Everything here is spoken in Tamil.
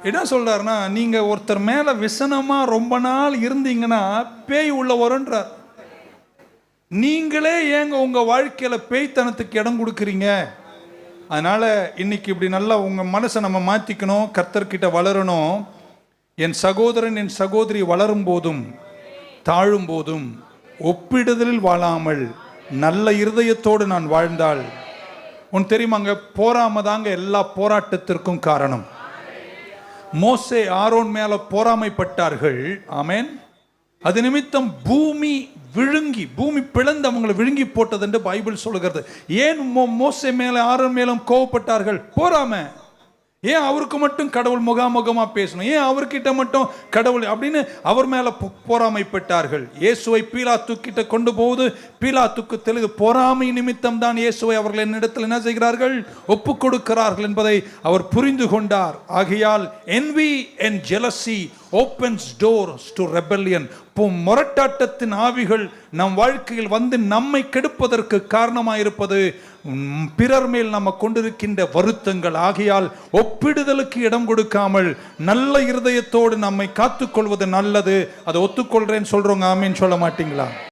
என்ன சொல்றாருன்னா, நீங்க ஒருத்தர் மேல விசனமா ரொம்ப நாள் இருந்தீங்கன்னா பேய் உள்ள வரும்ன்றார். நீங்களே ஏங்க உங்க வாழ்க்கையில பேய்த்தனத்துக்கு இடம் கொடுக்குறீங்க? அதனால இன்னைக்கு இப்படி நல்லா உங்க மனசை நம்ம மாத்திக்கணும், கர்த்தர்கிட்ட வளரணும். என் சகோதரன் என் சகோதரி வளரும் போதும் தாழும் போதும் ஒப்பிடுதலில் வாழாமல் நல்ல இருதயத்தோடு நான் வாழ்ந்தால், உன் தெரியுமாங்க, போராம தாங்க எல்லா போராட்டத்திற்கும் காரணம். மோசே ஆரோன் மேல போராமைப்பட்டார்கள். ஆமென். அது நிமித்தம் பூமி பிளந்து அவங்களை விழுங்கி போட்டது என்று பைபிள் சொல்லுகிறது. ஏன் மோசே மேல ஆரோன் மேலும் கோவப்பட்டார்கள்? போராம. ஏன் அவருக்கு மட்டும் கடவுள் முகாமுகமா பேசணும்? ஏன் அவர்கிட்ட மட்டும் கடவுள் அப்படின்னு அவர் மேல போராமைப்பட்டார்கள். இயேசுவை பீலாத்துக்கிட்ட கொண்டு போவது பீலாத்துக்கு தெரியுது, பொறாமை நிமித்தம் தான் இயேசுவை அவர்கள் என்னிடத்தில் என்ன செய்கிறார்கள், ஒப்பு கொடுக்கிறார்கள் என்பதை அவர் புரிந்து கொண்டார். ஆகையால் envy and jealousy opens doors to rebellion. முரட்டாட்டத்தின் ஆவிகள் நம் வாழ்க்கையில் வந்து நம்மை கெடுப்பதற்கு காரணமாயிருப்பது பிறர் மேல் நம்ம கொண்டிருக்கின்ற வருத்தங்கள். ஆகையால் ஒப்பிடுதலுக்கு இடம் கொடுக்காமல் நல்ல இருதயத்தோடு நம்மை காத்துக்கொள்வது நல்லது. அதை ஒத்துக்கொள்றேன்னு சொல்றோங்க, ஆமீன் சொல்ல மாட்டீங்களா?